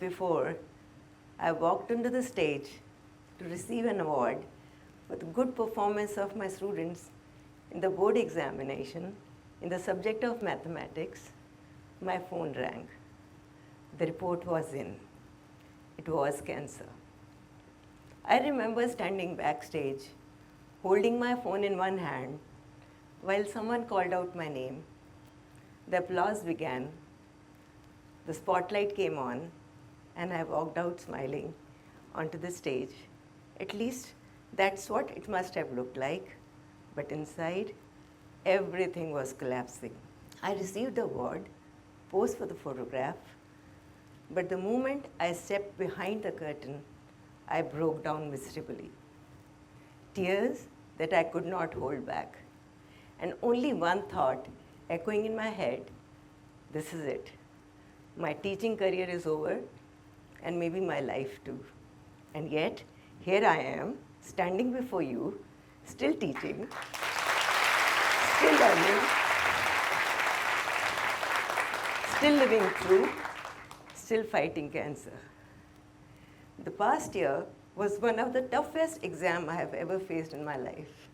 before I walked onto the stage to receive an award for the good performance of my students in the board examination in the subject of mathematics, my phone rang. The report was in. It was cancer. I remember standing backstage, holding my phone in one hand, while someone called out my name. The applause began, the spotlight came on, and I walked out smiling onto the stage. At least that's what it must have looked like, but inside, everything was collapsing. I received the award, posed for the photograph, but the moment I stepped behind the curtain, I broke down miserably. Tears that I could not hold back, and only one thought echoing in my head, this is it. My teaching career is over, and maybe my life too. And yet, here I am, standing before you, still teaching, still learning, still living through, still fighting cancer. The past year was one of the toughest exams I have ever faced in my life.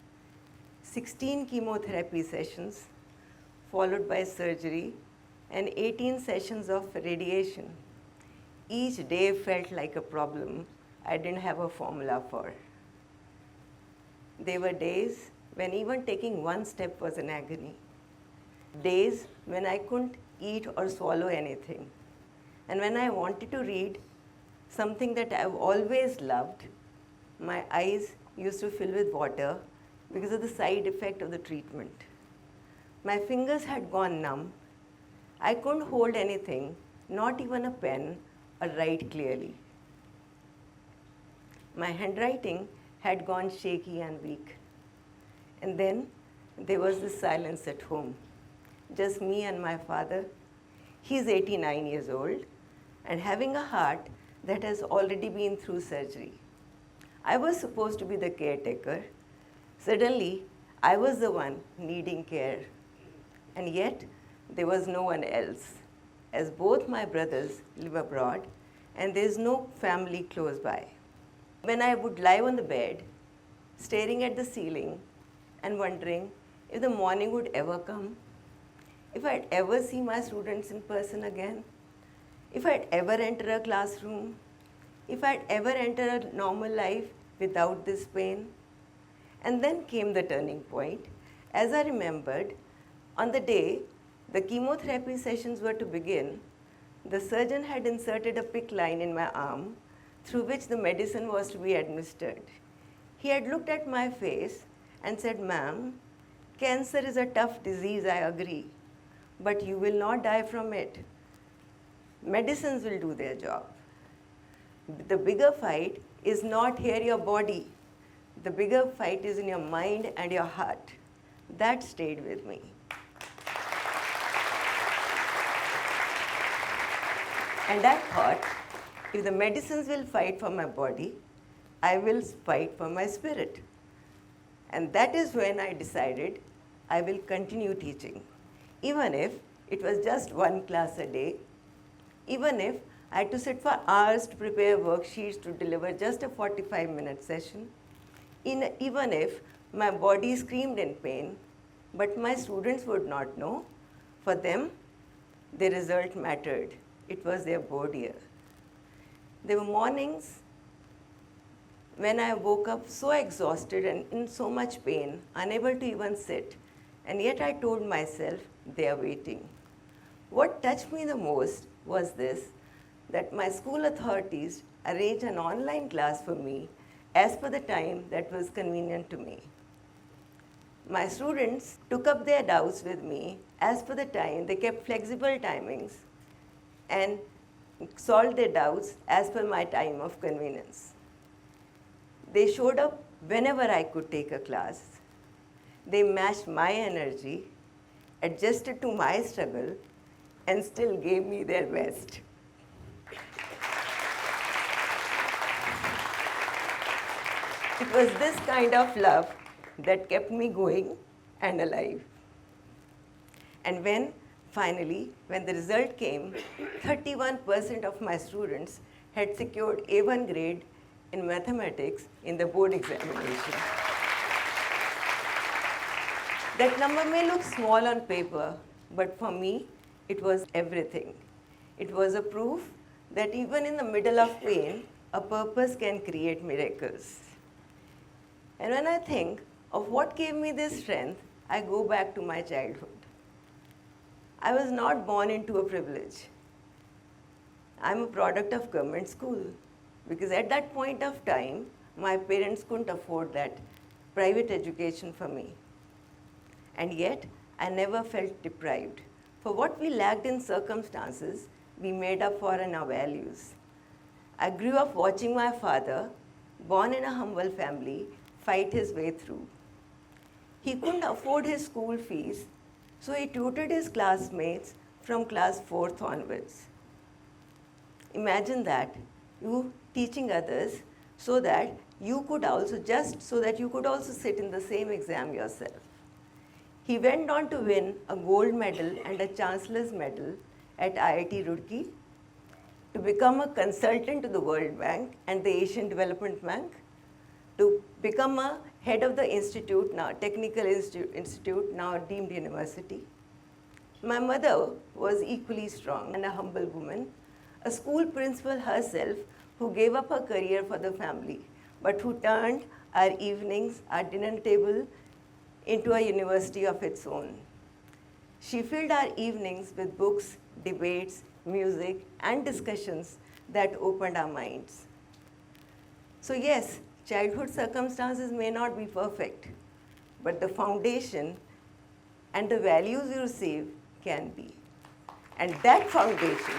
16 chemotherapy sessions, followed by surgery, and 18 sessions of radiation. Each day felt like a problem I didn't have a formula for. There were days when even taking one step was an agony. Days when I couldn't eat or swallow anything. And when I wanted to read something that I've always loved, my eyes used to fill with water because of the side effect of the treatment. My fingers had gone numb. I couldn't hold anything, not even a pen, or write clearly. My handwriting had gone shaky and weak. And then there was the silence at home, just me and my father. He's 89 years old and having a heart that has already been through surgery. I was supposed to be the caretaker. Suddenly, I was the one needing care. And yet, there was no one else, as both my brothers live abroad and there is no family close by. When I would lie on the bed, staring at the ceiling and wondering if the morning would ever come, if I'd ever see my students in person again, if I'd ever enter a classroom, if I'd ever enter a normal life without this pain. And then came the turning point. As I remembered, on the day the chemotherapy sessions were to begin, the surgeon had inserted a PICC line in my arm through which the medicine was to be administered. He had looked at my face and said, "Ma'am, cancer is a tough disease, I agree, but you will not die from it. Medicines will do their job. The bigger fight is not here your body. The bigger fight is in your mind and your heart." That stayed with me. And I thought, if the medicines will fight for my body, I will fight for my spirit. And that is when I decided I will continue teaching, even if it was just one class a day, even if I had to sit for hours to prepare worksheets to deliver just a 45-minute session, even if my body screamed in pain, but my students would not know. For them, the result mattered. It was their board year. There were mornings when I woke up so exhausted and in so much pain, unable to even sit, and yet I told myself, they are waiting. What touched me the most was this, that my school authorities arranged an online class for me as per the time that was convenient to me. My students took up their doubts with me as per the time. They kept flexible timings and solved their doubts as per my time of convenience. They showed up whenever I could take a class. They matched my energy, adjusted to my struggle, and still gave me their best. It was this kind of love that kept me going and alive. And when Finally, when the result came, 31% of my students had secured A1 grade in mathematics in the board examination. That number may look small on paper, but for me, it was everything. It was a proof that even in the middle of pain, a purpose can create miracles. And when I think of what gave me this strength, I go back to my childhood. I was not born into a privilege. I'm a product of government school because at that point of time, my parents couldn't afford that private education for me. And yet, I never felt deprived. For what we lacked in circumstances, we made up for in our values. I grew up watching my father, born in a humble family, fight his way through. He couldn't afford his school fees, so he tutored his classmates from class 4th onwards. Imagine that, you teaching others so that you could also sit in the same exam yourself. He went on to win a gold medal and a Chancellor's medal at IIT Roorkee, to become a consultant to the World Bank and the Asian Development Bank, to become a head of the institute now, Technical Institute, now deemed university. My mother was equally strong and a humble woman, a school principal herself who gave up her career for the family, but who turned our evenings, our dinner table, into a university of its own. She filled our evenings with books, debates, music, and discussions that opened our minds. So yes, childhood circumstances may not be perfect, but the foundation and the values you receive can be. And that foundation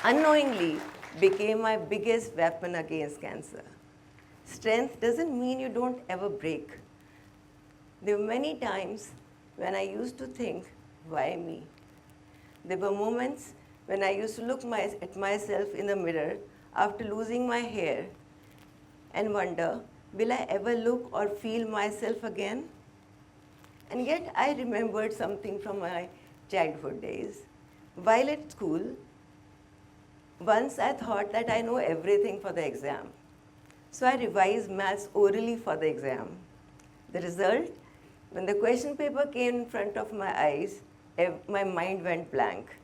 unknowingly became my biggest weapon against cancer. Strength doesn't mean you don't ever break. There were many times when I used to think, why me? There were moments when I used to look at myself in the mirror after losing my hair and wonder, will I ever look or feel myself again? And yet I remembered something from my childhood days. While at school, once I thought that I know everything for the exam. So I revised maths orally for the exam. The result, when the question paper came in front of my eyes, my mind went blank.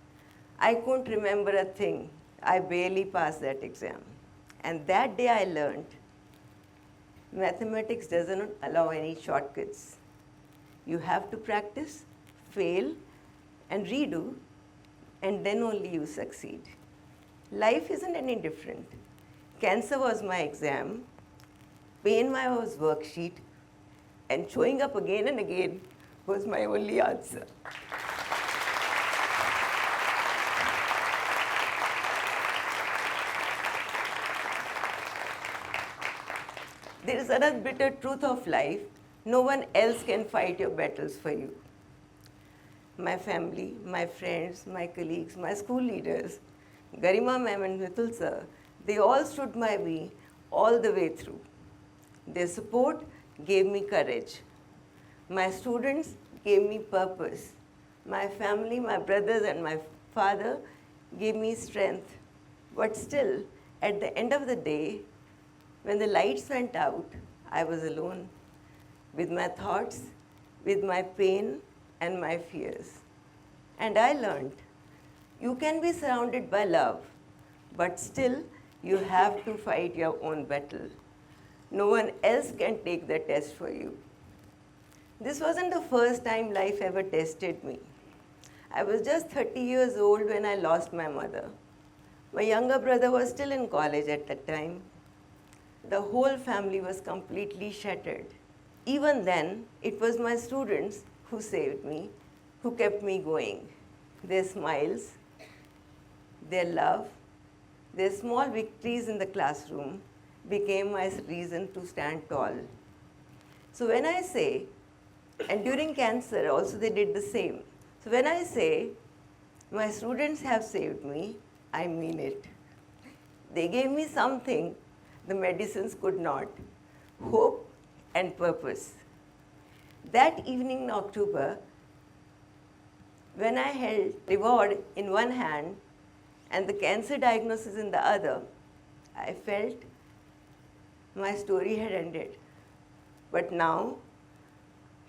I couldn't remember a thing. I barely passed that exam. And that day I learned, mathematics doesn't allow any shortcuts. You have to practice, fail, and redo, and then only you succeed. Life isn't any different. Cancer was my exam, pain was worksheet, and showing up again and again was my only answer. There is another bitter truth of life. No one else can fight your battles for you. My family, my friends, my colleagues, my school leaders, Garima ma'am and Mitul sir, they all stood by me all the way through. Their support gave me courage. My students gave me purpose. My family, my brothers and my father gave me strength. But still, at the end of the day, when the lights went out, I was alone with my thoughts, with my pain and my fears. And I learned, you can be surrounded by love, but still you have to fight your own battle. No one else can take the test for you. This wasn't the first time life ever tested me. I was just 30 years old when I lost my mother. My younger brother was still in college at that time. The whole family was completely shattered. Even then, it was my students who saved me, who kept me going. Their smiles, their love, their small victories in the classroom became my reason to stand tall. So when I say, and during cancer also they did the same. So when I say, my students have saved me, I mean it. They gave me something the medicines could not, hope and purpose. That evening in October, when I held reward in one hand and the cancer diagnosis in the other, I felt my story had ended. But now,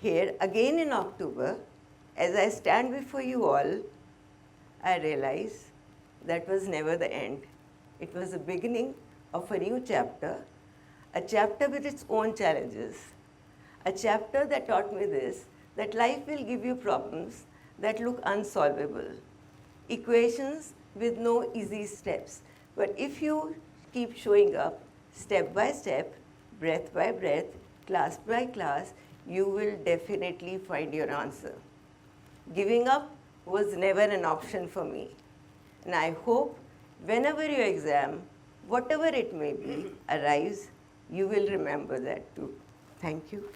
here again in October, as I stand before you all, I realize that was never the end. It was the beginning of a new chapter, a chapter with its own challenges, a chapter that taught me this, that life will give you problems that look unsolvable, equations with no easy steps. But if you keep showing up step by step, breath by breath, class by class, you will definitely find your answer. Giving up was never an option for me. And I hope whenever your exam, whatever it may be, arrives, you will remember that too. Thank you.